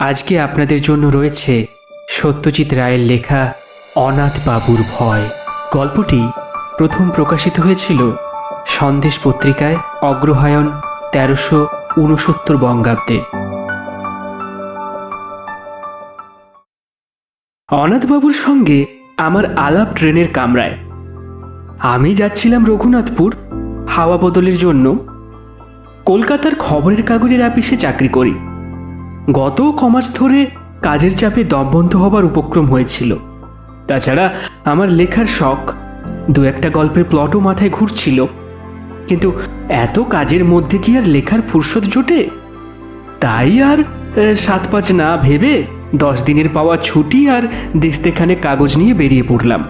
আজকে আপনাদের জন্য রয়েছে সত্যজিৎ রায়ের লেখা অনাথ বাবুর ভয়। গল্পটি প্রথম প্রকাশিত হয়েছিল সন্দেশ পত্রিকায় অগ্রহায়ণ 1369 বঙ্গাব্দে। অনাথবাবুর সঙ্গে আমার আলাপ ট্রেনের কামরায়। আমি যাচ্ছিলাম রঘুনাথপুর হাওয়া বদলের জন্য। কলকাতার খবরের কাগজের অফিসে চাকরি করি। গত কমাস ধরে কাজের চাপে দমবন্ধ হবার উপক্রম হয়েছিল। তাছাড়া আমার লেখার শখ, দু একটা গল্পের প্লটও মাথায় ঘুরছিল। কিন্তু এত কাজের মধ্যে কি আর লেখার ফুরসত জোটে? তাই আর 7-5 না ভেবে 10 দিনের পাওয়া ছুটি আর দেশতেখানে কাগজ নিয়ে বেরিয়ে পড়লাম।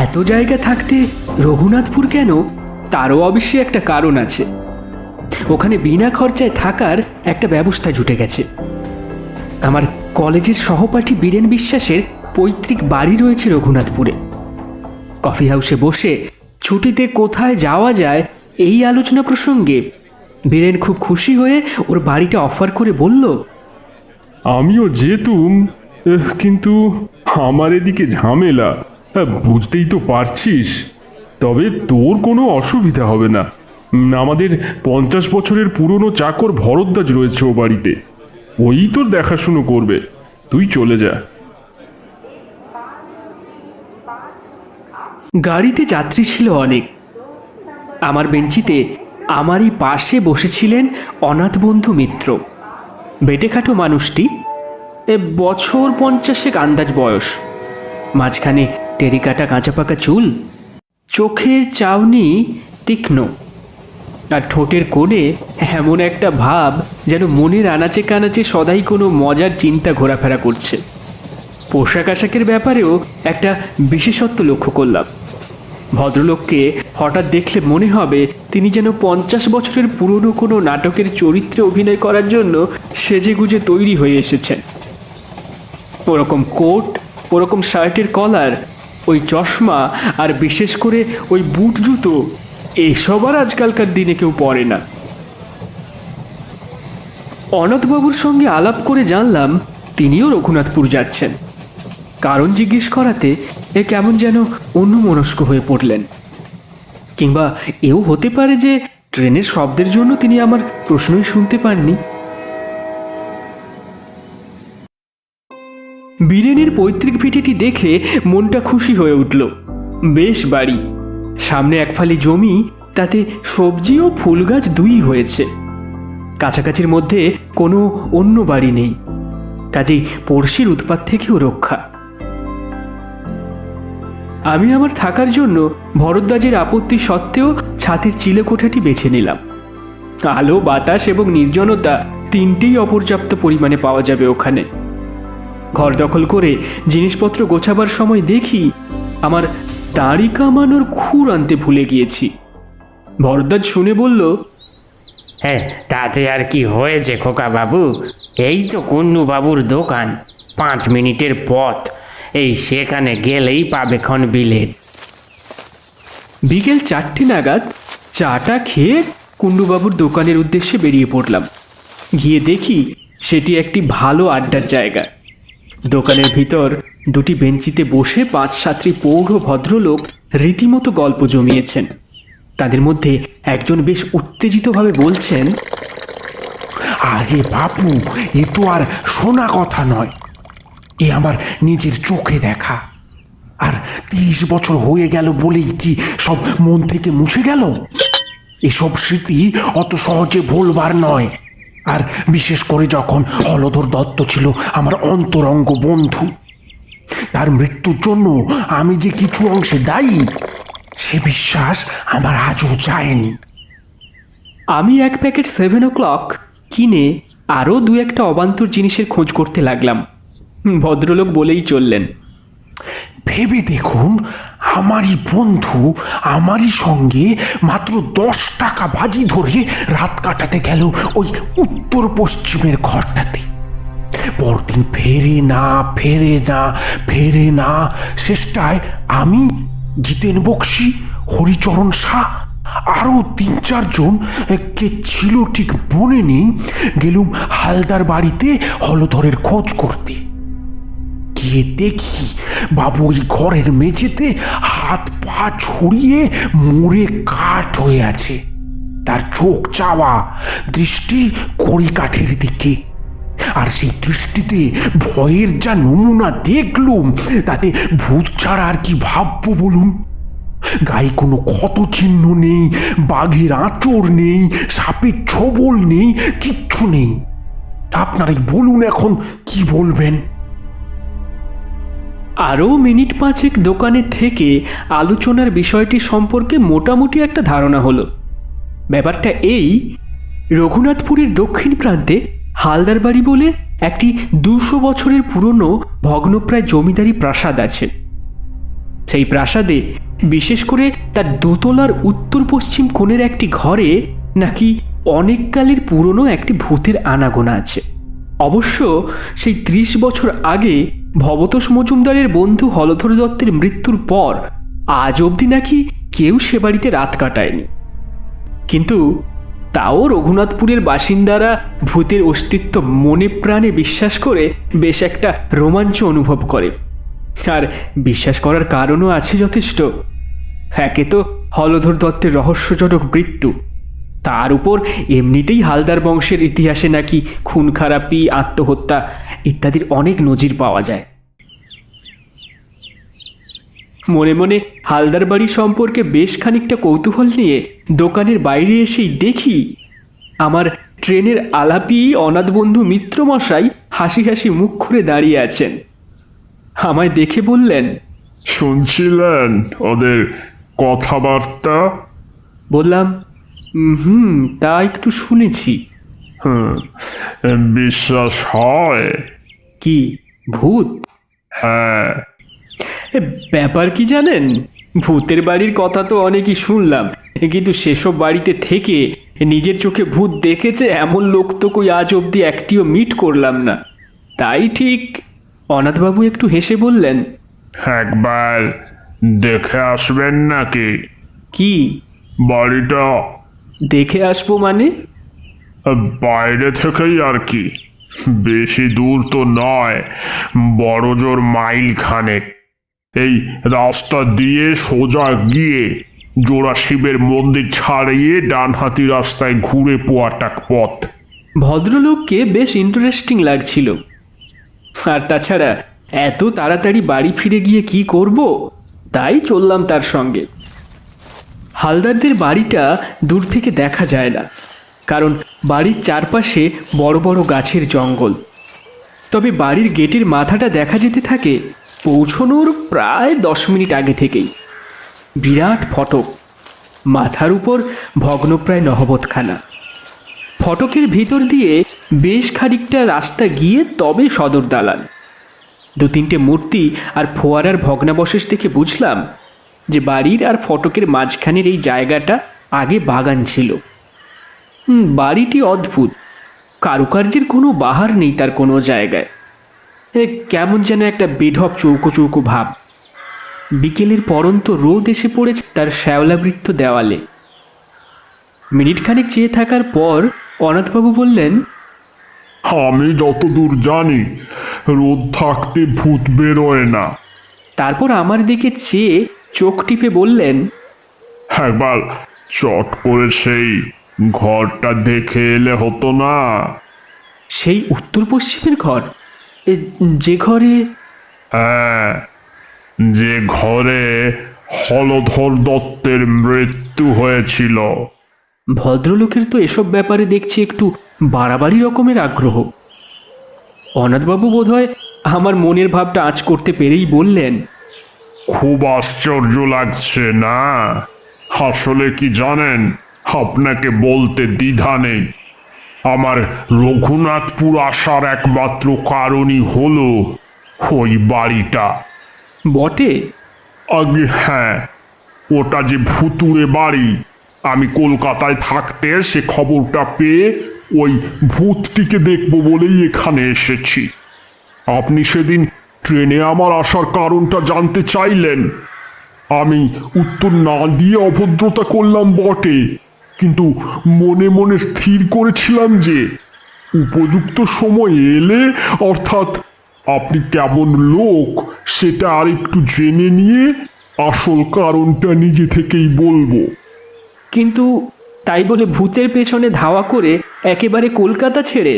এত জায়গা থাকতে রঘুনাথপুর কেন, তারও অবশ্যই একটা কারণ আছে। ওখানে বিনা খরচায় থাকার একটা ব্যবস্থা জুটে গেছে। আমার কলেজের সহপাঠী বীরেন বিশ্বাসের পৈতৃক বাড়ি রয়েছে রঘুনাথপুরে। কফি হাউসে বসে ছুটিতে কোথায় যাওয়া যায় এই আলোচনা প্রসঙ্গে বীরেন খুব খুশি হয়ে ওর বাড়িটা অফার করে বলল, আমিও যেতুম, কিন্তু আমার এদিকে ঝামেলা, বুঝতেই তো পারছিস। তবে তোর কোনো অসুবিধা হবে না। আমাদের 50 বছরের পুরনো চাকর ভরদ্বাজ রয়েছে ও বাড়িতে, ওই তোর দেখাশুনো করবে, তুই চলে যা। গাড়িতে যাত্রী ছিল অনেক। আমার বেঞ্চিতে আমারই পাশে বসেছিলেন অনাথ বন্ধু মিত্র। বেটেখাটো মানুষটি, বছর 50 আন্দাজ বয়স। মাঝখানে টেরিকাটা কাঁচা পাকা চুল, চোখের চাউনি তীক্ষ্ণ, আর ঠোঁটের কোণে এমন একটা ভাব যেন মনের আনাচে কানাচে সদাই কোনো মজার চিন্তা ঘোরাফেরা করছে। পোশাক আশাকের ব্যাপারেও একটা বিশেষত্ব লক্ষ্য করলাম। ভদ্রলোককে হঠাৎ দেখলে মনে হবে তিনি যেন 50 বছরের পুরনো কোনো নাটকের চরিত্রে অভিনয় করার জন্য সেজেগুজে তৈরি হয়ে এসেছেন। ওরকম কোট, ওরকম শার্টের কলার, ওই চশমা, আর বিশেষ করে ওই বুট জুতো, এসব আর আজকালকার দিনে কেউ পরে না। অনাথবাবুর সঙ্গে আলাপ করে জানলাম তিনিও রঘুনাথপুর যাচ্ছেন। কারণ জিজ্ঞেস করাতে এ কেমন যেন অন্যমনস্ক হয়ে পড়লেন। কিংবা এও হতে পারে যে ট্রেনের শব্দের জন্য তিনি আমার প্রশ্নই শুনতে পাননি। বীরেনের পৈতৃক ভিটেটি দেখে মনটা খুশি হয়ে উঠল। বেশ বাড়ি, সামনে এক ফালি জমি, তাতে সবজি ও ফুল গাছ দুই হয়েছে। কাছাকাছির মধ্যে কোনো অন্য বাড়ি নেই, কাজেই পড়শির উৎপাত থেকেও রক্ষা। আমি আমার থাকার জন্য ভরদ্বাজের আপত্তি সত্ত্বেও ছাদের চিলে কোঠাটি বেছে নিলাম। আলো, বাতাস এবং নির্জনতা তিনটেই অপর্যাপ্ত পরিমাণে পাওয়া যাবে ওখানে। ঘর দখল করে জিনিসপত্র গোছাবার সময় দেখি আমার দাড়ি কামানোর খুর আনতে ভুলে গিয়েছি। ভরদ্বাজ শুনে বলল, হ্যাঁ, তাতে আর কি হয়েছে খোকা বাবু, এই তো কুন্নু বাবুর দোকান, 5 মিনিটের পথ, এই সেখানে গেলেই পাবে খন বিলেত। বিকেল 4টে নাগাদ চাটা খেয়ে কুন্ডুবাবুর দোকানের উদ্দেশ্যে বেরিয়ে পড়লাম। গিয়ে দেখি সেটি একটি ভালো আড্ডার জায়গা। দোকানের ভিতর দুটি বেঞ্চিতে বসে 5-7টি পৌঢ় ভদ্রলোক রীতিমতো গল্প জমিয়েছেন। তাদের মধ্যে একজন বেশ উত্তেজিতভাবে বলছেন, আরে বাপু, এ তো আর শোনা কথা নয়, এ আমার নিজের চোখে দেখা। আর 30 বছর হয়ে গেল বলেই কি সব মন থেকে মুছে গেল? এসব স্মৃতি অত সহজে ভুলবার নয়। আর বিশেষ করে যখন হলধর দত্ত ছিল আমার অন্তরঙ্গ বন্ধু, তার মৃত্যুর জন্য আমি যে কিছু অংশে দায়ী, সে বিশ্বাস আমার আজও যায়নি। আমি 1 প্যাকেট 7 o'clock কিনে আরও 2-1টা অবান্তর জিনিসের খোঁজ করতে লাগলাম। ভদ্রলোক বলেই চললেন, ভেবে দেখুন, আমারই বন্ধু আমারই সঙ্গে মাত্র 10 টাকা বাজি ধরে রাত কাটাতে গেল ওই উত্তর পশ্চিমের ঘরটাতে। পরদিন ফেরে না ফেরে না ফেরে না, শেষটায় আমি, জিতেন বক্সি, হরিচরণ শাহ আরো 3-4 জন কে ছিল ঠিক মনে নেই। গেলুম হালদার বাড়িতে হলধরের খোঁজ করতে। গিয়ে দেখি বাবু ওই ঘরের মেঝেতে হাত পা ছড়িয়ে মরে কাঠ হয়ে আছে। তার চোখ চাওয়া, দৃষ্টি কড়িকাঠের দিকে। আর সেই দৃষ্টিতে ভয়ের যা নমুনা দেখলুম, তাতে ভূত ছাড়া আর কি ভাববো বলুন। গায়ে কোনো ক্ষত চিহ্ন নেই, বাঘের আঁচড় নেই, সাপের ছোবল নেই, কিচ্ছু নেই। আপনারাই বলুন এখন কি বলবেন। আরও মিনিট 5 দোকানে থেকে আলোচনার বিষয়টি সম্পর্কে মোটামুটি একটা ধারণা হলো। ব্যাপারটা এই, রঘুনাথপুরের দক্ষিণ প্রান্তে হালদার বাড়ি বলে একটি 200 বছরের পুরনো ভগ্নপ্রায় জমিদারি প্রাসাদ আছে। সেই প্রাসাদে বিশেষ করে তার দোতলার উত্তর পশ্চিম কোণের একটি ঘরে নাকি অনেককালের পুরনো একটি ভূতের আনাগোনা আছে। অবশ্য সেই 30 বছর আগে ভবতোষ মজুমদারের বন্ধু হলধর দত্তের মৃত্যুর পর আজ অবধি নাকি কেউ সে বাড়িতে রাত কাটায়নি। কিন্তু তাও রঘুনাথপুরের বাসিন্দারা ভূতের অস্তিত্ব মনে প্রাণে বিশ্বাস করে বেশ একটা রোমাঞ্চ অনুভব করে। আর বিশ্বাস করার কারণও আছে যথেষ্ট। একে তো হলধর দত্তের রহস্যজনক মৃত্যু, তার উপর এমনিতেই হালদার বংশের ইতিহাসে নাকি খুন খারাপি, আত্মহত্যা ইত্যাদির অনেক নজির পাওয়া যায়। মনে মনে হালদার বাড়ি সম্পর্কে বেশ খানিকটা কৌতূহল নিয়ে দোকানের বাইরে এসেই দেখি আমার ট্রেনের আলাপি অনাথ বন্ধু মিত্রমশাই হাসি হাসি মুখ করে দাঁড়িয়ে আছেন। আমায় দেখে বললেন, শুনছিলেন ওদের কথাবার্তা? বললাম, তা একটু শুনেছি। বিশ্বাস হয়? কি ভূত? হ্যাঁ। ব্যাপার কি জানেন, ভূতের বাড়ির কথা তো অনেকই শুনলাম, কিন্তু সেসব বাড়িতে থেকে নিজের চোখে ভূত দেখেছে এমন লোক তো কই আজ অবধি একটিও মিট করলাম না। তাই ঠিক। অনাথবাবু একটু হেসে বললেন, একবার দেখে আসবেন নাকি? কি বাড়িটা দেখে আসবো মানে? বাইরে থেকেই আর কি, বেশি দূর তো নয়, বড় জোর মাইল খানেক। এই রাস্তা দিয়ে সোজা গিয়ে জোড়া শিবের মন্দির ছাড়িয়ে ডানহাতি রাস্তায় ঘুরে পোয়াটাক পথ। ভদ্রলোককে বেশ ইন্টারেস্টিং লাগছিল। আর তাছাড়া এত তাড়াতাড়ি বাড়ি ফিরে গিয়ে কি করব, তাই চললাম তার সঙ্গে। হালদারদের বাড়িটা দূর থেকে দেখা যায় না, কারণ বাড়ির চারপাশে বড় বড় গাছের জঙ্গল। তবে বাড়ির গেটের মাথাটা দেখা যেতে থাকে পৌঁছনোর প্রায় 10 মিনিট আগে থেকেই। বিরাট ফটক, মাথার উপর ভগ্নপ্রায় নহবতখানা। ফটকের ভিতর দিয়ে বেশ খানিকটা রাস্তা গিয়ে তবে সদর দালান। 2-3টে মূর্তি আর ফোয়ারার ভগ্নাবশেষ দেখে বুঝলাম যে বাড়ির আর ফটকের মাঝখানের এই জায়গাটা আগে বাগান ছিল। বাড়িটি অদ্ভুত, কারুকার্যের কোনো বাহার নেই তার কোনো জায়গায়। কেমন যেন একটা বেঢপ চৌকো চৌকো ভাব। বিকেলের পরন্ত রোদ এসে পড়েছে তার শ্যাওলাবৃত্ত দেওয়ালে। মিনিট খানেক চেয়ে থাকার পর অনাথবাবু বললেন, আমি যতদূর জানি রোদ থাকতে ভূত বেরোয় না। তারপর আমার দিকে চেয়ে চোখ টিপে বললেন, একবার চট করে সেই ঘরটা দেখে এলে হতো না? সেই উত্তর পশ্চিমের ঘর? যে ঘরে? হ্যাঁ, যে ঘরে হলধর দত্তের মৃত্যু হয়েছিল। ভদ্রলোকের তো এসব ব্যাপারে দেখছি একটু বাড়াবাড়ি রকমের আগ্রহ। অনাথবাবু বোধহয় আমার মনের ভাবটা আঁচ করতে পেরেই বললেন, খুব আশ্চর্য লাগছে না? আসলে কি জানেন, আপনাকে বলতে দ্বিধা নেই, আমার রঘুনাথপুর আসার একমাত্র কারণই হলো ওই বাড়িটা। বটে? আগে হ্যাঁ, ওটা যে ভুতুড়ে বাড়ি। আমি কলকাতায় থাকতে সে খবরটা পেয়ে ওই ভূতটিকে দেখব বলেই এখানে এসেছি। আপনি সেদিন ট্রেনে আমার আসার কারণটা জানতে চাইলেন, আমি উত্তর না দিয়ে অভদ্রতা করলাম বটে, কিন্তু মনে মনে স্থির করেছিলাম যে উপযুক্ত সময় এলে, অর্থাৎ আপনি কেমন লোক সেটা আর একটু জেনে নিয়ে আসল কারণটা নিজে থেকেই বলবো। কিন্তু তাই বলে ভূতের পেছনে ধাওয়া করে একেবারে কলকাতা ছেড়ে?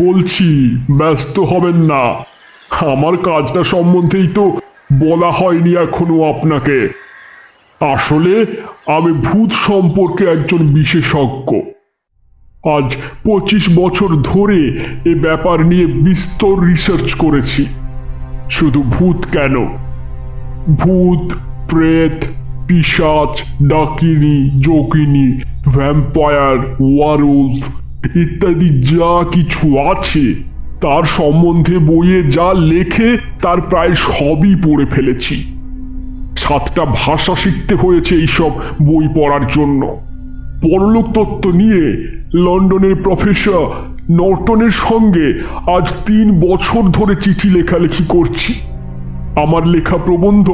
বলছি ব্যস্ত হবেন না, আমার কাজটা সম্বন্ধেই তো বলা হয়নি এখনো আপনাকে। আসলে আমি ভূত সম্পর্কে একজন বিশেষজ্ঞ। আজ 25 বছর ধরে এ ব্যাপার নিয়ে বিস্তর রিসার্চ করেছি। শুধু ভূত কেন, ভূত, প্রেত, পিশাচ, ডাকিনী, যোগিনী, ভ্যাম্পায়ার, ওয়ারউলফ ইত্যাদি যা কিছু আছে তার সম্বন্ধে বইয়ে যা লেখে তার প্রায় সবই পড়ে ফেলেছি। 7টা ভাষা শিখতে হয়েছে এইসব বই পড়ার জন্য। পরলোক তত্ত্ব নিয়ে লন্ডনের প্রফেসর নর্টনের সঙ্গে আজ 3 বছর ধরে চিঠি লেখালেখি করছি। আমার লেখা প্রবন্ধ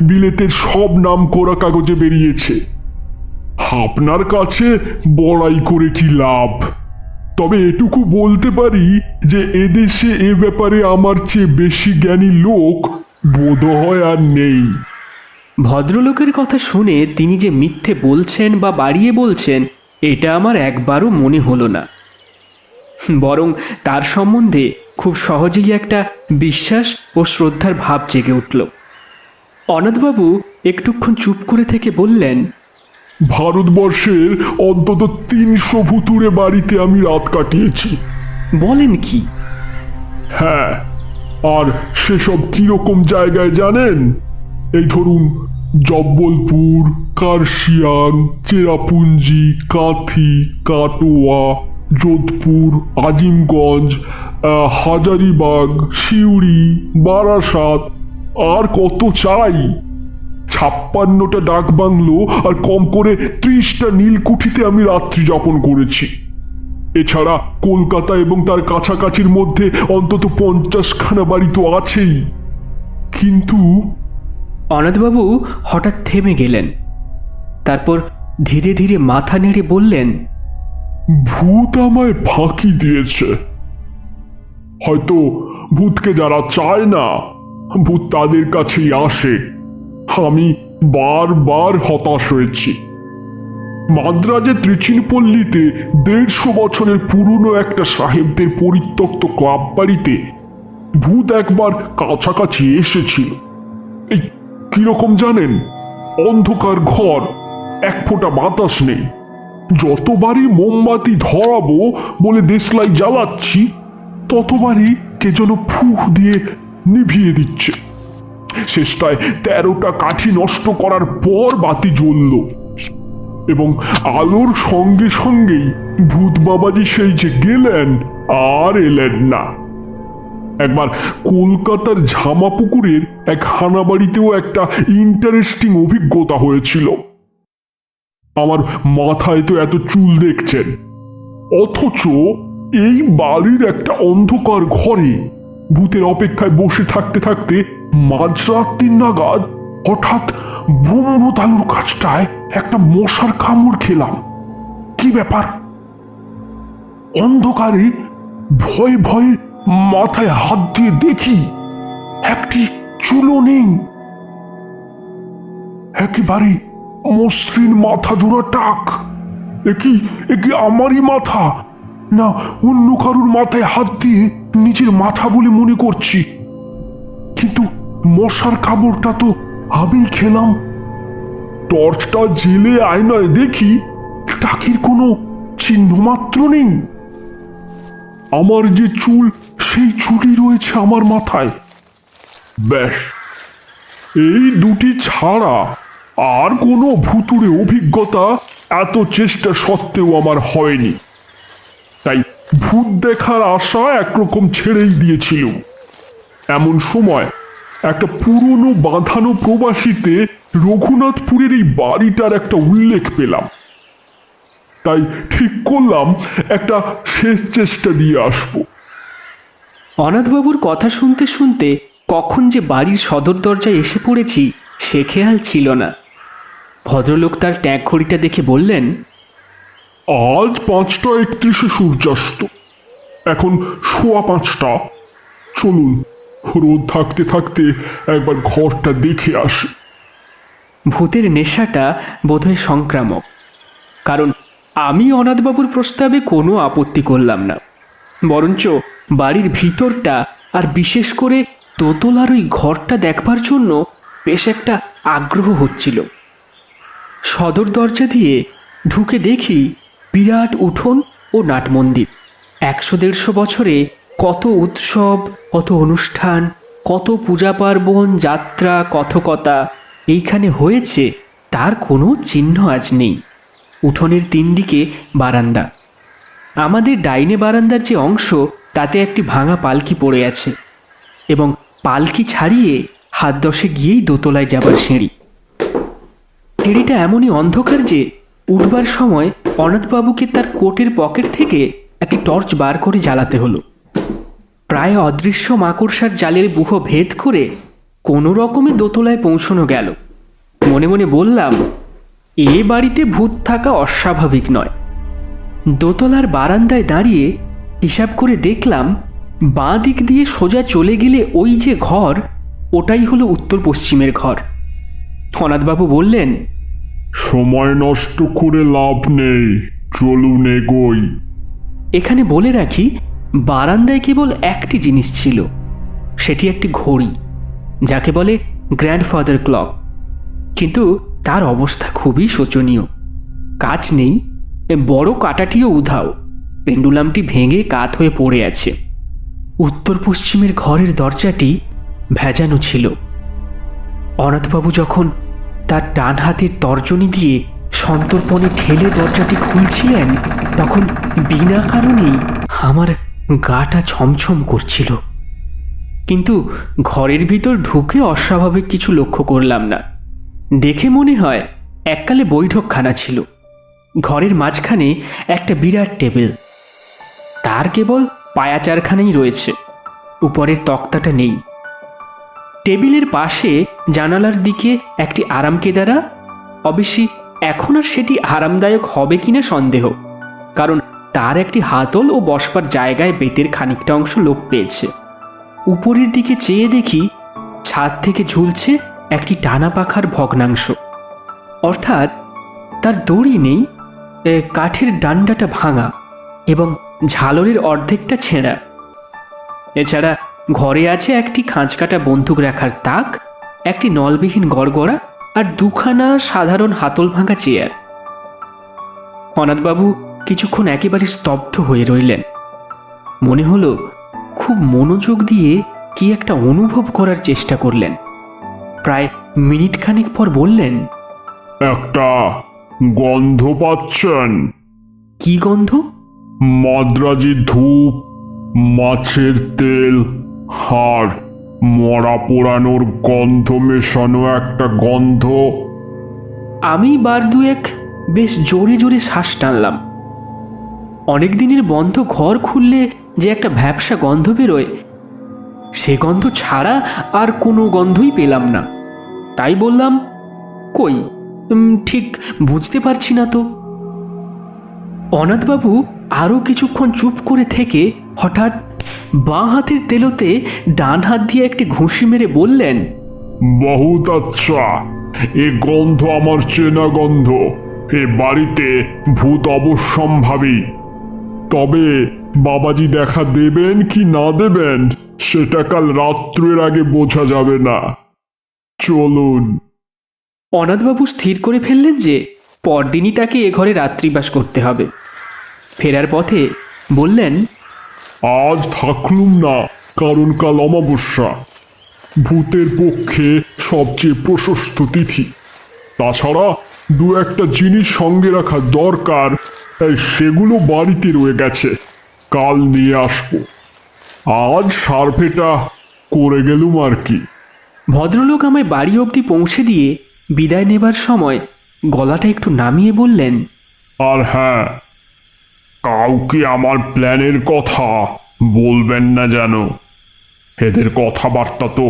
বিলেতের সব নাম করা কাগজে বেরিয়েছে। আপনার কাছে বড়াই করে কি লাভ? তবে এটুকু বলতে পারি যে এদেশে এ ব্যাপারে আমার চেয়ে বেশি জ্ঞানী লোক বোধহয় আর নেই। ভদ্রলোকের কথা শুনে তিনি যে মিথ্যে বলছেন বা বাড়িয়ে বলছেন এটা আমার একবারও মনে হলো না। বরং তার সম্বন্ধে খুব সহজেই একটা বিশ্বাস ও শ্রদ্ধার ভাব জেগে উঠল। অনাথবাবু একটুক্ষণ চুপ করে থেকে বললেন, ভারতবর্ষের অন্তত 300 ভুতুড়ে বাড়িতে আমি রাত কাটিয়েছি। বলেন কি? হ্যাঁ, আর সেসব কিরকম জায়গায় জানেন? এই ধরুন জব্বলপুর, কার্শিয়াং, চেরাপুঞ্জি, কাঁথি, কাটোয়া, যোধপুর, আজিমগঞ্জ, হাজারিবাগ, সিউড়ি, বারাসাত, আর কত চাই। 56টা ডাকবাংলো আর কম করে 30টা নীলকুঠিতে আমি রাত্রি যাপন করেছি। এছাড়া কলকাতা এবং তার কাছাকাছির মধ্যে অন্তত 50খানা বাড়ি তো আছেই। কিন্তু অনাথবাবু হঠাৎ থেমে গেলেন। তারপর ধীরে ধীরে মাথা নেড়ে বললেন, ভূত আমায় ফাঁকি দিয়েছে। হয়তো ভূতকে যারা চায় না, ভূত তাদের কাছেই আসে। আমি বারবার হতাশ হয়েছি। মাদ্রাজের ত্রিচিনপল্লীতে 150 বছরের পুরনো একটা সাহেবদের পরিত্যক্ত ক্লাব বাড়িতে ভূত একবার কাছাকাছি এসেছিল। এই কিরকম জানেন? অন্ধকার ঘর, এক ফোঁটা বাতাস নেই। যতবারই মোমবাতি ধরাবো বলে দেশলাই জ্বালাচ্ছি, ততবারই কে যেন ফুঁক দিয়ে নিভিয়ে দিচ্ছে। শেষটায় 13টা কাঠি নষ্ট করার পর বাতি জ্বলল, এবং আলোর সঙ্গে সঙ্গেই ভূত বাবাজি সেই যে গেলেন আর এলেন না। একবার কলকাতার ঝামাপুকুরের এক হানাবাড়িতেও একটা ইন্টারেস্টিং অভিজ্ঞতা হয়েছিল। আমার মাথায় তো এত চুল দেখছেন, অথচ এই বাড়ির একটা অন্ধকার ঘরে ভূতের অপেক্ষায় বসে থাকতে থাকতে মাঝরাত্রি নাগাদ হঠাৎ ব্রহ্মতালুর কাছটায় একটা মশার কামড় খেলাম। কি ব্যাপার? অন্ধকারে ভয়ে ভয়ে মাথায় হাত দিয়ে দেখি একটি চুলও নেই। একেবারে মসৃণ মাথা জোড়া টাক। একি একি আমারই মাথা, না অন্য কারুর মাথায় হাত দিয়ে নিজের মাথা বলে মনে করছি। কিন্তু মশার কামড়টা তো আমি খেলাম। টর্চটা জেলে আয়নায় দেখি টাকির কোনো চিহ্ন মাত্র নেই। আমার যে চুল, সেই চুলই রয়েছে আমার মাথায়। ব্যাস, এই দুটি ছাড়া আর কোনো ভুতুড়ে অভিজ্ঞতা এত চেষ্টা সত্ত্বেও আমার হয়নি। তাই ভূত দেখার আশা একরকম ছেড়েই দিয়েছিল। এমন সময় একটা পুরনো বাঁধানো প্রবাসীতে রঘুনাথপুরের এই বাড়িটার একটা উল্লেখ পেলাম। তাই ঠিক করলাম একটা শেষ চেষ্টা দিয়ে আসবো। অনাথবাবুর কথা শুনতে শুনতে কখন যে বাড়ির সদর দরজায় এসে পড়েছি সে খেয়াল ছিল না। ভদ্রলোক তার ট্যাগ ঘড়িটা দেখে বললেন, আজ 5টা 31 সূর্যাস্ত, এখন 5:15। চলুন, রোদ থাকতে থাকতে একবার ঘরটা দেখে আসি। ভূতের নেশাটা বোধহয় সংক্রামক, কারণ আমি অনাথবাবুর প্রস্তাবে কোনো আপত্তি করলাম না, বরঞ্চ বাড়ির ভিতরটা আর বিশেষ করে দোতলার ওই ঘরটা দেখবার জন্য বেশ একটা আগ্রহ হচ্ছিল। সদর দরজা দিয়ে ঢুকে দেখি বিরাট উঠোন ও নাটমন্দির। 100-150 বছরে কত উৎসব, কত অনুষ্ঠান, কত পূজা পার্বণ, যাত্রা, কথকতা এইখানে হয়েছে তার কোনো চিহ্ন আজ নেই। উঠোনের 3 দিকে বারান্দা। আমাদের ডাইনে বারান্দার যে অংশ, তাতে একটি ভাঙা পালকি পড়ে আছে এবং পালকি ছাড়িয়ে হাত 10 গিয়েই দোতলায় যাবার সিঁড়ি। সিঁড়িটা এমনই অন্ধকার যে উঠবার সময় অনাথবাবুকে তার কোটের পকেট থেকে একটি টর্চ বার করে জ্বালাতে হলো। প্রায় অদৃশ্য মাকড়সার জালের বুহ ভেদ করে কোনো রকমে দোতলায় পৌঁছানো গেল। মনে মনে বললাম, এ বাড়িতে ভূত থাকা অস্বাভাবিক নয়। দোতলার বারান্দায় দাঁড়িয়ে হিসাব করে দেখলাম, বাঁ দিক দিয়ে সোজা চলে গেলে ওই যে ঘর, ওটাই হলো উত্তর পশ্চিমের ঘর। অনাথবাবু বললেন, সময় নষ্ট করে লাভ নেই, চলুন এগোই। এখানে বলে রাখি, বারান্দায় কেবল একটি জিনিস ছিল, সেটি একটি ঘড়ি, যাকে বলে গ্র্যান্ডফাদার ক্লক। কিন্তু তার অবস্থা খুবই শোচনীয়। কাজ নেই, বড় কাঁটাটিও উধাও, পেন্ডুলামটি ভেঙে কাত হয়ে পড়ে আছে। উত্তর পশ্চিমের ঘরের দরজাটি ভেজানো ছিল। অনাথবাবু যখন তার ডান হাতের তর্জনী দিয়ে সন্তর্পণে ঠেলে দরজাটি খুলছিলেন, তখন বিনা কারণেই আমার গাটা ছমছম করছিল। কিন্তু ঘরের ভিতর ঢুকে অস্বাভাবিক কিছু লক্ষ্য করলাম না। দেখে মনে হয় এককালে বৈঠকখানা ছিল। ঘরের মাঝখানে একটা বিরাট টেবিল, তার কেবল পায়াচারখানেই রয়েছে, উপরের তক্তাটা নেই। টেবিলের পাশে জানালার দিকে একটি আরামকেদারা। অবশ্যই এখন আর সেটি আরামদায়ক হবে কিনা সন্দেহ, কারণ তার একটি হাতল ও বসবার জায়গায় বেতের খানিকটা অংশ লোপ পেয়েছে। উপরের দিকে চেয়ে দেখি ছাদ থেকে ঝুলছে একটি টানা পাখার ভগ্নাংশ, অর্থাৎ তার দড়ি নেই, কাঠের ডান্ডাটা ভাঙা এবং ঝালরের অর্ধেকটা ছেঁড়া। এছাড়া ঘরে আছে একটি খাঁজকাটা বন্দুক রাখার তাক, একটি নলবিহীন গড়গড়া আর 2খানা সাধারণ হাতল ভাঙা চেয়ার। অনাথবাবু কিছুক্ষণ একেবারে স্তব্ধ হয়ে রইলেন। মনে হলো খুব মনোযোগ দিয়ে কি একটা অনুভব করার চেষ্টা করলেন। প্রায় মিনিট খানেক পর বললেন, একটা গন্ধ পাচ্ছেন? কি গন্ধ? মাদ্রাজি ধূপ, মাছের তেল, হাড়, মরা পোড়ানোর গন্ধ মেশানো একটা গন্ধ। আমি বার দুয়েক বেশ জোরে জোরে শ্বাস টানলাম। অনেক দিনের বন্ধ ঘর খুললে যে একটা ভ্যাপসা গন্ধ বেরোয়, সে গন্ধ ছাড়া আর কোনো গন্ধই পেলাম না। তাই বললাম, কই, ঠিক বুঝতে পারছি না তো। অনাথবাবু আরও কিছুক্ষণ চুপ করে থেকে হঠাৎ বাঁ হাতের তেলোতে ডান হাত দিয়ে একটি ঘুষি মেরে বললেন, বহুত আচ্ছা, এ গন্ধ আমার চেনা গন্ধ। এ বাড়িতে ভূত অবশ্যম্ভাবী। তবে বাবাজি দেখা দেবেন কি না দেবেন সেটা কাল রাত্রের আগে বোঝা যাবে না। চলুন। অনাথবাবু স্থির করে ফেললেন যে পরদিনই তাকে এ ঘরে রাত্রিবাস করতে হবে। ফেরার পথে বললেন, আজ থাকলুম না, কারণ কাল অমাবস্যা, ভূতের পক্ষে সবচেয়ে প্রশস্ত তিথি। তাছাড়া 2-1টা জিনিস সঙ্গে রাখা দরকার, সেগুলো বাড়িতে রয়ে গেছে, কাল নিয়ে আসবো। আজ সার্ভেটা করে গেলুম আর কি। ভদ্রলোক আমায় বাড়ি অবধি পৌঁছে দিয়ে বিদায় নেবার সময় গলাটা একটু নামিয়ে বললেন, আর হ্যাঁ, কাউকে আমার প্ল্যানের কথা বলবেন না যেন। এদের কথাবার্তা তো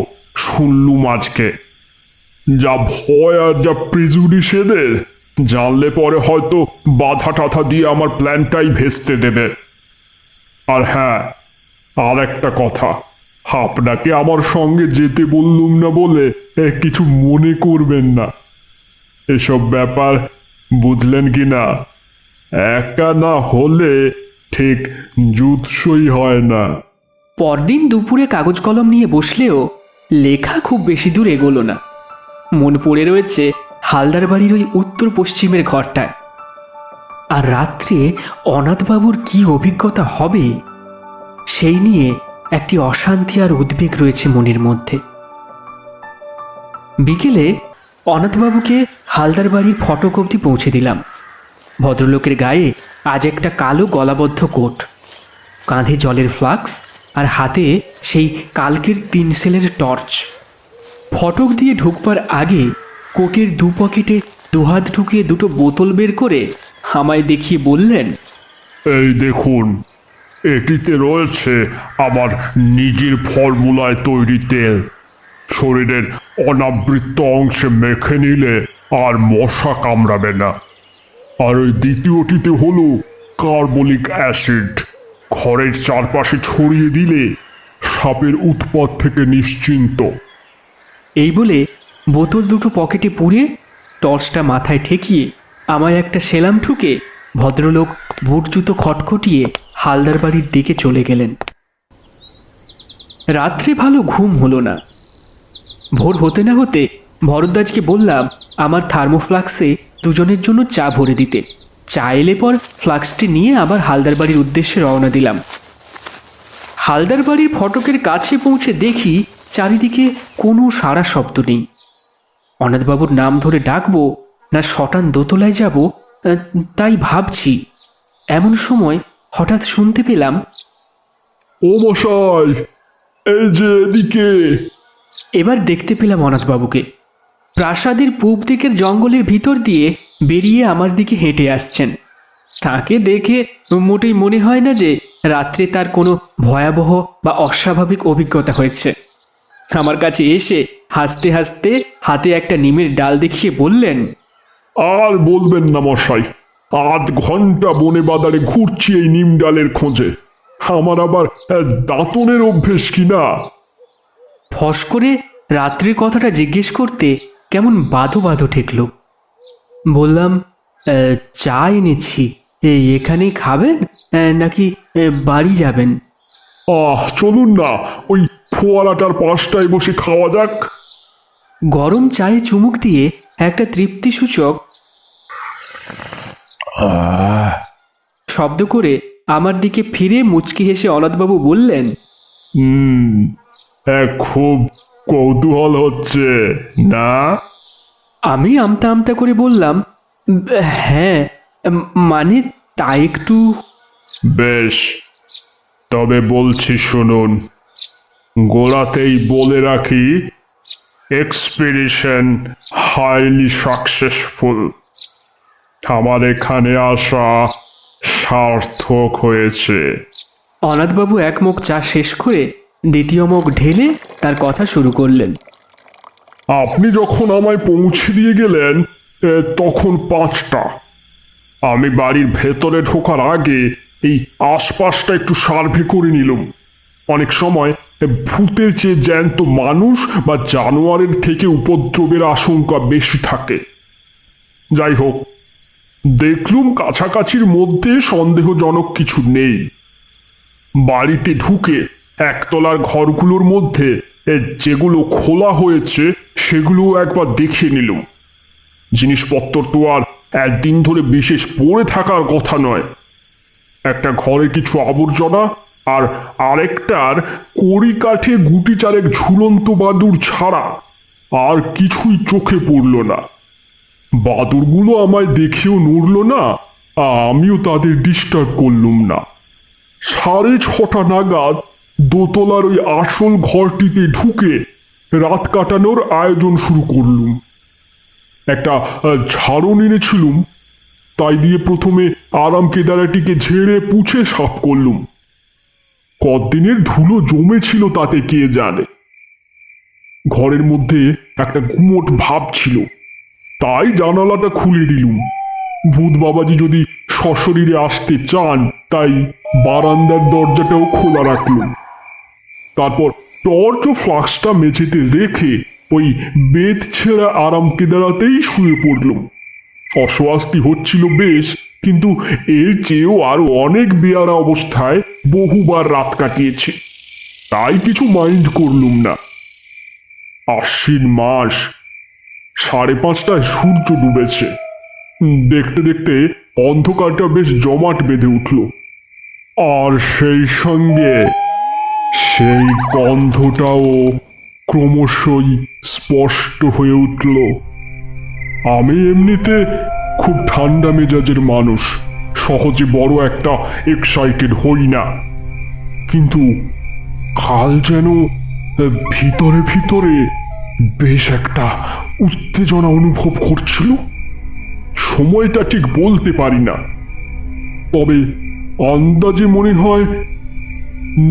শুনলুম আজকে। যা ভয় আর যা প্রিজুডিস এদের, জানলে পরে হয়তো বাধা টাধা দিয়ে আমার প্ল্যানটাই ভেস্তে দেবে। আর হ্যাঁ, আর একটা কথা, আপনাকে আমার সঙ্গে যেতে বললুম না বলে কিছু মনে করবেন না। এসব ব্যাপার বুঝলেন কি না, একা না হলে ঠিক জুৎসই হয় না। পরদিন দুপুরে কাগজ কলম নিয়ে বসলেও লেখা খুব বেশি দূর এগোলো না। মন পড়ে রয়েছে হালদার বাড়ির ওই উত্তর পশ্চিমের ঘরটায়। আর রাত্রে অনাথবাবুর কি অভিজ্ঞতা হবে সেই নিয়ে একটি অশান্তি আর উদ্বেগ রয়েছে মনের মধ্যে। বিকেলে অনাথবাবুকে হালদার বাড়ির ফটক অবধি পৌঁছে দিলাম। ভদ্রলোকের গায়ে আজ একটা কালো গলাবদ্ধ কোট, কাঁধে জলের ফ্লাক্স আর হাতে সেই কালকের 3 সেলের টর্চ। ফটক দিয়ে ঢুকবার আগে কোটের দু পকেটে দুহাত ঢুকিয়ে দুটো বোতল বের করে আমায় দেখিয়ে বললেন, এই দেখুন, এটিতে রয়েছে আমার নিজের ফর্মুলায় তৈরি তেল। শরীরের অনাবৃত অংশে মেখে নিলে আর মশা কামড়াবে না। আর ওই দ্বিতীয়টিতে হলো কার্বলিক অ্যাসিড। ঘরের চারপাশে ছড়িয়ে দিলে সাপের উৎপাত থেকে নিশ্চিন্ত। এই বলে বোতল দুটো পকেটে পুরে টর্চটা মাথায় ঠেকিয়ে আমায় একটা সেলাম ঠুকে ভদ্রলোক বুট জুতো খটখটিয়ে হালদার বাড়ির দিকে চলে গেলেন। রাত্রে ভালো ঘুম হলো না। ভোর হতে না হতে ভরদ্বাজকে বললাম আমার থার্মোফ্লাক্সে দুজনের জন্য চা ভরে দিতে। চা এলে পর ফ্লাক্সটি নিয়ে আবার হালদার বাড়ির উদ্দেশ্যে রওনা দিলাম। হালদার বাড়ির ফটকের কাছে পৌঁছে দেখি চারিদিকে কোনো সাড়া শব্দ নেই। অনাথবাবুর নাম ধরে ডাকবো না শটান দোতলায় যাব তাই ভাবছি। এমন সময় হঠাৎ শুনতে পেলাম, ও মশাই, এই যে এদিকে। এবার দেখতে পেলাম অনাথবাবুকে প্রাসাদের পূব দিকের জঙ্গলের ভিতর দিয়ে বেরিয়ে আমার দিকে হেঁটে আসছেন। তাকে দেখে মোটেই মনে হয় না যে রাত্রে তার কোনো ভয়াবহ বা অস্বাভাবিক অভিজ্ঞতা হয়েছে। আমার কাছে এসে হাসতে হাসতে হাতে একটা নিমের ডাল দেখিয়ে বললেন, আর বলবেন না মশাই, 8 ঘন্টা বনে বাদারে ঘুরছি এই নিম ডালের খোঁজে। আমার আবার দাঁতনের অভ্যেস কিনা। ফস করে রাত্রির কথাটা জিজ্ঞেস করতে কেমন বাধো বাধো ঠেকল। বললাম, চা এনেছি, এখানেই খাবেন নাকি বাড়ি যাবেন? চলুন না, ওই ফোয়ারাটার পাশটায় বসে খাওয়া যাক। গরম চায়ে চুমুক দিয়ে একটা তৃপ্তিসূচক শব্দ করে আমার দিকে ফিরে মুচকি হেসে অনাথবাবু বললেন, খুব কৌতূহল হচ্ছে না? আমি আমতা আমতা করে বললাম, হ্যাঁ, মানে তা একটু। বেশ, তবে বলছি শুনুন। গোড়াতেই বলে রাখি, এক্সপিডিশন হাইলি সাকসেসফুল। আমার এখানে আসা সার্থক হয়েছে। অনাথবাবু এক মুখ চা শেষ করে দ্বিতীয় মুখ ঢেলে তার কথা শুরু করলেন। আপনি যখন আমায় পৌঁছে দিয়ে গেলেন তখন 5টা। আমি বাড়ির ভেতরে ঢোকার আগে এই আশপাশটা একটু সার্ভে করে নিলাম। অনেক সময় ভূতের চেয়ে জ্যান্ত মানুষ বা জানোয়ারের থেকে উপদ্রবের আশঙ্কা বেশি থাকে। যাই হোক, দেখলুম কাছাকাছির মধ্যে সন্দেহজনক কিছু নেই। বাড়িতে ঢুকে একতলার ঘরগুলোর মধ্যে যেগুলো খোলা হয়েছে সেগুলো একবার দেখে নিলাম। জিনিসপত্র তো আর একদিন ধরে বিশেষ পড়ে থাকার কথা নয়। একটা ঘরে কিছু আবর্জনা আর আরেকটার কড়ি কাঠে গুটি চারেক ঝুলন্ত বাদুড় ছাড়া আর কিছুই চোখে পড়ল না। বাদুড়গুলো আমায় দেখেও নড়ল না, আমিও তাদের ডিস্টার্ব করলুম না। 6:30 নাগাদ দোতলার ওই আসল ঘরটিতে ঢুকে রাত কাটানোর আয়োজন শুরু করলুম। একটা ঝাড়ু এনেছিলুম, তাই দিয়ে প্রথমে আরাম কেদারাটিকে ঝেড়ে পুছে সাফ করলুম। কদিনের ধুলো জমেছিল তাতে কে জানে। ঘরের মধ্যে একটা গুমোট ভাব ছিল, তাই জানালাটা খুলে দিলুম। ভূত বাবাজি যদি সশরীরে আসতে চান, তাই বারান্দার দরজাটাও খোলা রাখলুম। তারপর টর্চ ও ফ্লাক্সটা মেঝেতে রেখে ওই বেত ছেঁড়া আরাম কেদারাতেই শুয়ে পড়লুম। অস্বস্তি হচ্ছিল বেশ, কিন্তু এর চেয়েও আরো অনেক বেয়ারা অবস্থায় বহুবার রাত কাটিয়েছে, তাই কিছু মাইন্ড করলুম না। আশ্বিন মাস, 5:30টায় সূর্য ডুবেছে। দেখতে দেখতে অন্ধকারটা বেশ জমাট বেঁধে উঠল, আর সেই সঙ্গে সেই গন্ধটাও ক্রমশই স্পষ্ট হয়ে উঠল। আমি এমনিতে খুব ঠান্ডা মেজাজের মানুষ, সহজে বড় একটা এক্সাইটেড হই না, কিন্তু কাল যেন ভিতরে ভিতরে বেশ একটা উত্তেজনা অনুভব করছিল। সময়টা ঠিক বলতে পারি না, তবে আন্দাজে মনে হয়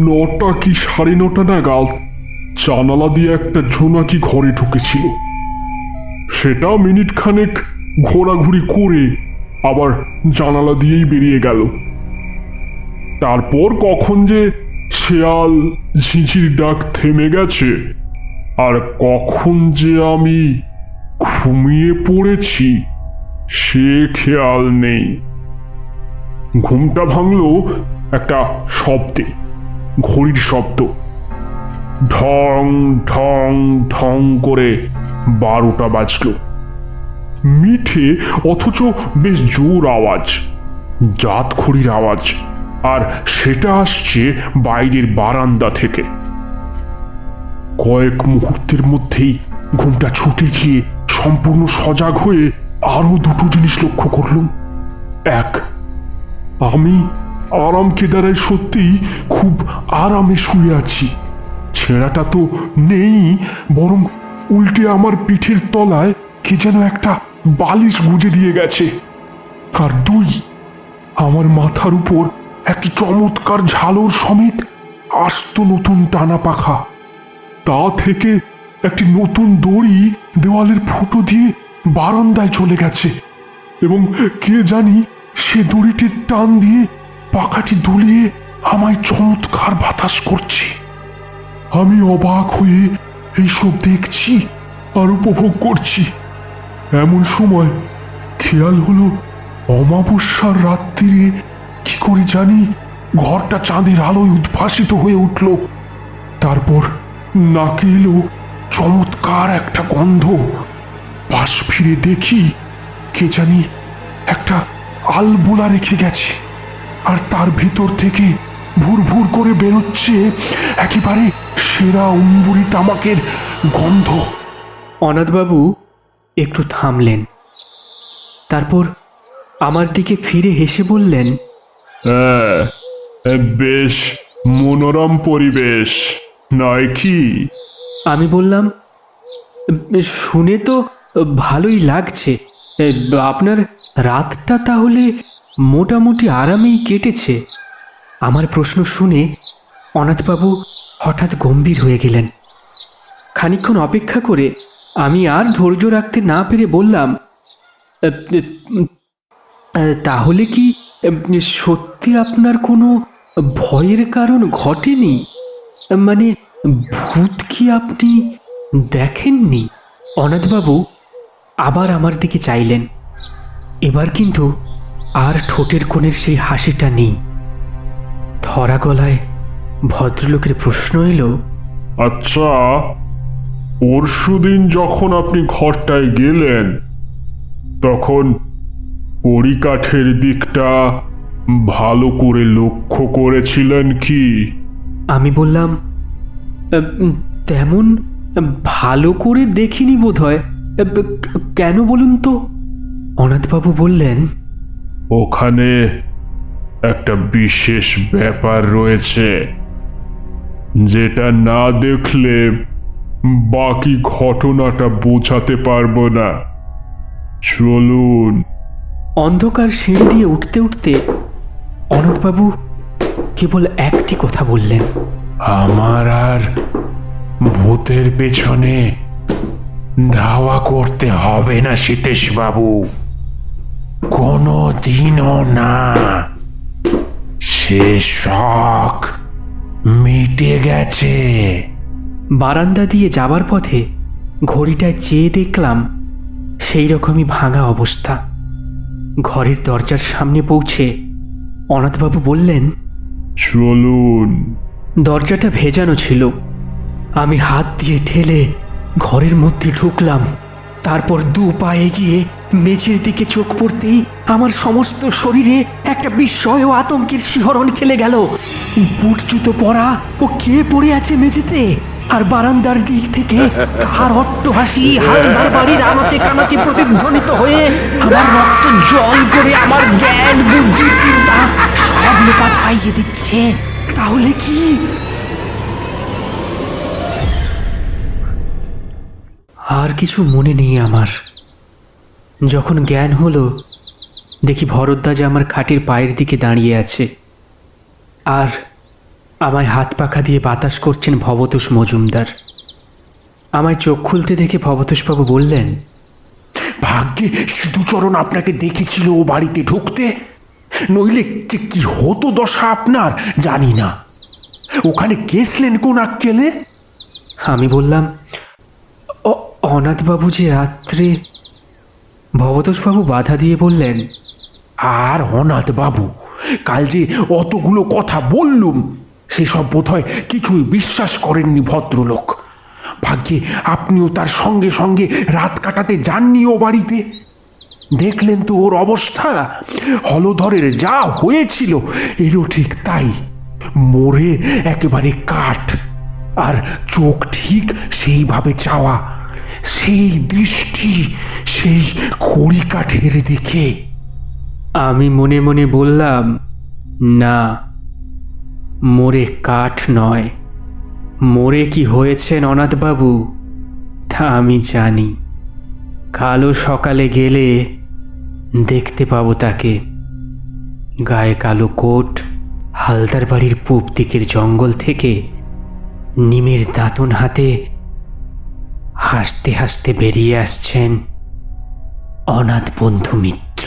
9টা কি 9:30 নাগাদ জানালা দিয়ে একটা জোনাকি ঘরে ঢুকেছিল। সেটা মিনিট খানেক ঘোরাঘুরি করে আবার জানালা দিয়েই বেরিয়ে গেল। তারপর কখন যে শেয়াল ঝিঁঝির ডাক থেমে গেছে, আর কখন যে আমি ঘুমিয়ে পড়েছি সে খেয়াল নেই। ঘুমটা ভাঙলো একটা শব্দে, ঘড়ির শব্দ। ঢং ঢং ঢং করে 12টা বাজলো। মিঠে অথচ বেশ জোর আওয়াজ, জাত খড়ির আওয়াজ, আর সেটা আসছে বাইরের বারান্দা থেকে। কয়েক মুহূর্তের মধ্যেই ঘুমটা ছুটে গিয়ে সম্পূর্ণ সজাগ হয়ে আরো দুটো জিনিস লক্ষ্য করলাম। এক, আমি আরাম কেদারায় সত্যিই খুব আরামে শুয়ে আছি। ছেঁড়াটা তো নেই, বরং উল্টে আমার পিঠের তলায় কে যেন একটা বালিশ গুজে দিয়ে গেছে। আর 2, আমার মাথার উপর একটা চমৎকার ঝালর সমেত আস্ত নতুন টানা পাখা। তা থেকে একটি নতুন দড়ি দেওয়ালের ফুটো দিয়ে বারান্দায় চলে গেছে, এবং কে জানি সে দড়িটির টান দিয়ে পাখাটি দুলিয়ে আমায় চমৎকার বাতাস করছে। আমি অবাক হয়ে এইসব দেখছি আর উপভোগ করছি। এমন সময় খেয়াল হলো অমাবস্যার রাত্রিরে কি করে জানি ঘরটা চাঁদের আলোয় উদ্ভাসিত হয়ে উঠল। তারপর নাকে এলো চমৎকার একটা গন্ধ। পাশ ফিরে দেখি কে জানি একটা আলবোলা রেখে গেছে, আর তার ভিতর থেকে ভুর ভুর করে বেরোচ্ছে একেবারে সেরা অম্বুরি তামাকের গন্ধ। অনাথবাবু একটু থামলেন, তারপর আমার দিকে ফিরে হেসে বললেন, হ্যাঁ, বেশ মনোরম পরিবেশ নয় কি? আমি বললাম, শুনে তো ভালোই লাগছে। আপনার রাতটা তাহলে মোটামুটি আরামেই কেটেছে। আমার প্রশ্ন শুনে অনাথবাবু হঠাৎ গম্ভীর হয়ে গেলেন। খানিকক্ষণ অপেক্ষা করে আমি আর ধৈর্য রাখতে না পেরে বললাম, তাহলে কি সত্যি আপনার কোনো ভয়ের কারণ ঘটেনি? মানে ভূত কি আপনি দেখেননি? অনাথবাবু আবার আমার দিকে চাইলেন। এবার কিন্তু আর ঠোঁটের কোণের সেই হাসিটা নেই। ধরা গলায় ভদ্রলোকের প্রশ্ন এলো, আচ্ছা, পরশুদিন যখন আপনি ঘরটায় গেলেন তখন পরিকাঠের দিকটা ভালো করে লক্ষ্য করেছিলেন কি? আমি বললাম, তেমন ভালো করে দেখিনি বোধহয়। কেন বলুন তো? অনাথবাবু বললেন, ওখানে একটা বিশেষ ব্যাপার রয়েছে, যেটা না দেখলে বাকি ঘটনাটা বোঝাতে পারবো না। চলুন। অন্ধকার সিঁড়ি দিয়ে উঠতে উঠতে অনাথবাবু কেবল একটি কথা বললেন, আমার আর ভূতের পেছনে ধাওয়া করতে হবে না সীতেশ বাবু, কোনো দিনও না। সে শখ মিটে গেছে। বারান্দা দিয়ে যাবার পথে ঘড়িটায় চেয়ে দেখলাম সেই রকমই ভাঙা অবস্থা। ঘরের দরজার সামনে পৌঁছে অনাথবাবু বললেন, চলুন। দরজাটা ভেজানো ছিল। আমি হাত দিয়ে ঠেলে ঘরের মধ্যে ঢুকলাম। তারপর দু পা এগিয়ে মেঝের দিকে চোখ পড়তেই আমার সমস্ত শরীরে একটা বিস্ময় ও আতঙ্কের শিহরণ খেলে গেল। বুট জুতো পরা ও কে পড়ে আছে মেঝেতে, আর বারান্দার দিক থেকে কার অট্টহাসি হালদার বাড়ির আনাচে কানাচে প্রতিধ্বনিত হয়ে আমার রক্ত জল করে আমার জ্ঞান বুদ্ধি চিন্তা সব লোপাট পাইয়ে দিচ্ছে। তাহলে কি? আর কিছু মনে নেই আমার। যখন জ্ঞান হলো, দেখি ভরদ্বাজ আমার খাটের পায়ের দিকে দাঁড়িয়ে আছে, আর আমায় হাত পাখা দিয়ে বাতাস করছেন ভবতোষ মজুমদার। আমায় চোখ খুলতে দেখে ভবতোষবাবু বললেন, ভাগ্যে সিধুচরণ আপনাকে দেখেছিল ও বাড়িতে ঢুকতে, নইলে যে কি হতো দশা আপনার জানি না। ওখানে গেছলেন কোন আক্কেলে? আমি বললাম, অনাথবাবু যে রাত্রে। ভবতোষবাবু বাধা দিয়ে বললেন, আর অনাথ বাবু, কাল যে অতগুলো কথা বললুম সেসব বোধহয় কিছুই বিশ্বাস করেননি ভদ্রলোক। ভাগ্যে আপনিও তার সঙ্গে সঙ্গে রাত কাটাতে যাননি ও বাড়িতে। দেখলেন তো ওর অবস্থা। হলধরের যা হয়েছিল এরও ঠিক তাই, মরে একেবারে কাঠ, আর চোখ ঠিক সেইভাবে চাওয়া, সেই দৃষ্টি সেই খড়ি কাঠের দিকে। আমি মনে মনে বললাম, না, মোরে কাঠ নয়, মোরে কি হয়েছেন অনাথবাবু তা আমি জানি। কালো সকালে গেলে দেখতে পাবো তাকে। গায়ে কালো কোট, হালদার বাড়ির পূব দিকের জঙ্গল থেকে নিমের দাঁতন হাতে হাসতে হাসতে বেরিয়ে আসছেন অনাথ বন্ধু মিত্র।